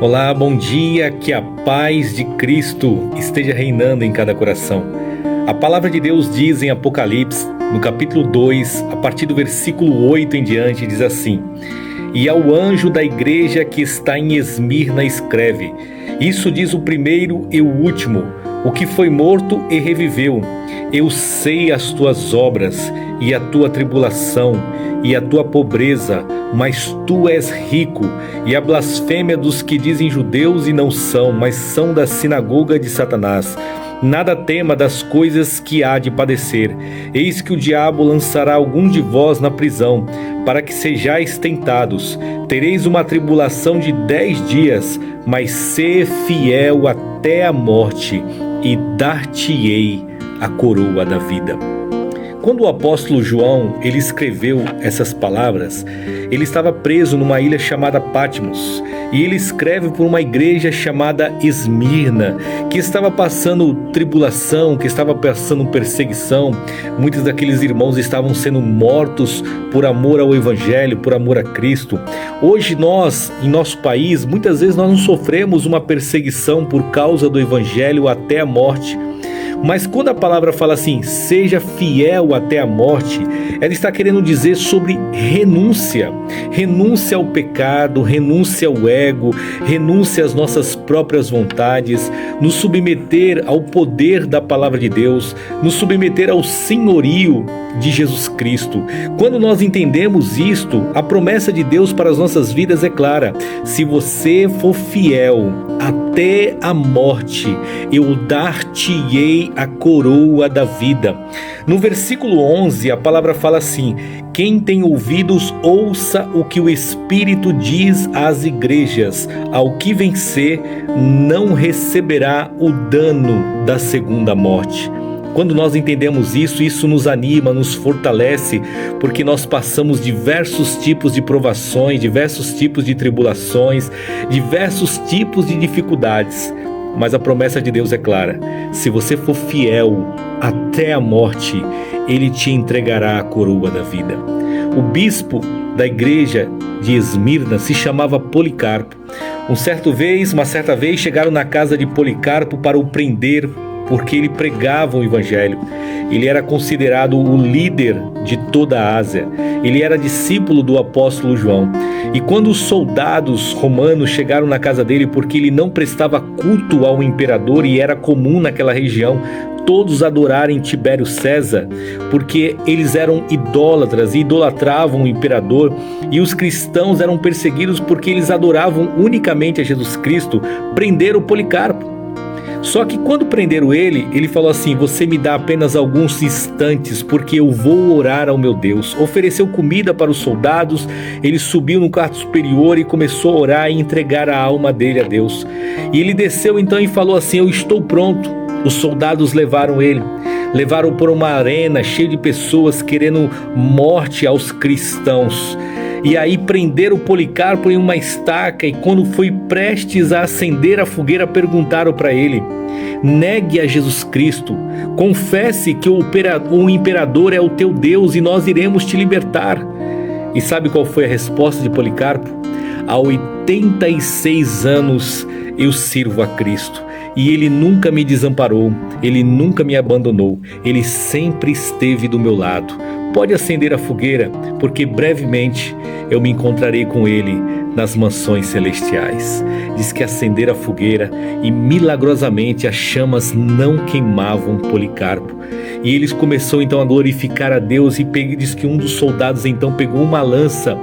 Olá, bom dia, que a paz de Cristo esteja reinando em cada coração. A palavra de Deus diz em Apocalipse, no capítulo 2, a partir do versículo 8 em diante, diz assim: E ao anjo da igreja que está em Esmirna escreve: Isso diz o primeiro e o último, o que foi morto e reviveu. Eu sei as tuas obras, e a tua tribulação, e a tua pobreza, mas tu és rico, e a blasfêmia dos que dizem judeus e não são, mas são da sinagoga de Satanás. Nada tema das coisas que há de padecer. Eis que o diabo lançará alguns de vós na prisão, para que sejais tentados. Tereis uma tribulação de 10 dias, mas sê fiel até a morte, e dar-te-ei a coroa da vida. Quando o apóstolo João ele escreveu essas palavras, ele estava preso numa ilha chamada Patmos, e ele escreve por uma igreja chamada Esmirna, que estava passando tribulação, que estava passando perseguição. Muitos daqueles irmãos estavam sendo mortos por amor ao Evangelho, por amor a Cristo. Hoje nós, em nosso país, muitas vezes nós não sofremos uma perseguição por causa do Evangelho até a morte. Mas quando a palavra fala assim, seja fiel até a morte, ela está querendo dizer sobre renúncia. Renúncia ao pecado, renúncia ao ego, renúncia às nossas próprias vontades, nos submeter ao poder da palavra de Deus, nos submeter ao senhorio de Jesus Cristo. Quando nós entendemos isto, a promessa de Deus para as nossas vidas é clara: se você for fiel até a morte, eu dar-te-ei a coroa da vida. No versículo 11, a palavra fala assim: quem tem ouvidos, ouça o que o Espírito diz às igrejas. Ao que vencer, não receberá o dano da segunda morte. Quando nós entendemos isso, isso nos anima, nos fortalece, porque nós passamos diversos tipos de provações, diversos tipos de tribulações, diversos tipos de dificuldades. Mas a promessa de Deus é clara: se você for fiel até a morte, Ele te entregará a coroa da vida. O bispo da igreja de Esmirna se chamava Policarpo. Uma certa vez chegaram na casa de Policarpo para o prender, porque ele pregava o Evangelho. Ele era considerado o líder de toda a Ásia. Ele era discípulo do apóstolo João. E quando os soldados romanos chegaram na casa dele, porque ele não prestava culto ao imperador, e era comum naquela região todos adorarem Tibério César, porque eles eram idólatras e idolatravam o imperador, e os cristãos eram perseguidos porque eles adoravam unicamente a Jesus Cristo, prenderam Policarpo. Só que quando prenderam ele, ele falou assim: você me dá apenas alguns instantes, porque eu vou orar ao meu Deus. Ofereceu comida para os soldados, ele subiu no quarto superior e começou a orar e entregar a alma dele a Deus. E ele desceu então e falou assim: eu estou pronto. Os soldados levaram ele, levaram por uma arena cheia de pessoas querendo morte aos cristãos. E aí prenderam Policarpo em uma estaca, e quando foi prestes a acender a fogueira, perguntaram para ele: negue a Jesus Cristo, confesse que o imperador é o teu Deus e nós iremos te libertar. E sabe qual foi a resposta de Policarpo? Há 86 anos eu sirvo a Cristo, e Ele nunca me desamparou, Ele nunca me abandonou, Ele sempre esteve do meu lado. Pode acender a fogueira, porque brevemente eu me encontrarei com Ele nas mansões celestiais. Diz que acenderam a fogueira e milagrosamente as chamas não queimavam Policarpo. E eles começaram então a glorificar a Deus, e diz que um dos soldados então pegou uma lança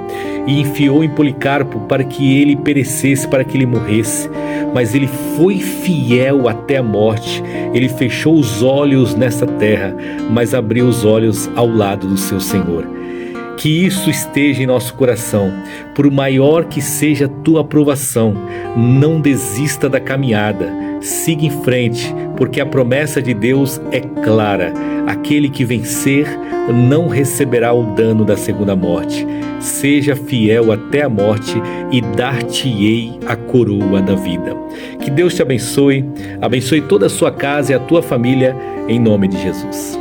e enfiou em Policarpo para que ele perecesse, para que ele morresse. Mas ele foi fiel até a morte. Ele fechou os olhos nessa terra, mas abriu os olhos ao lado do seu Senhor. Que isso esteja em nosso coração. Por maior que seja a tua provação, não desista da caminhada. Siga em frente, porque a promessa de Deus é clara: aquele que vencer não receberá o dano da segunda morte. Seja fiel até a morte e dar-te-ei a coroa da vida. Que Deus te abençoe, abençoe toda a sua casa e a tua família, em nome de Jesus.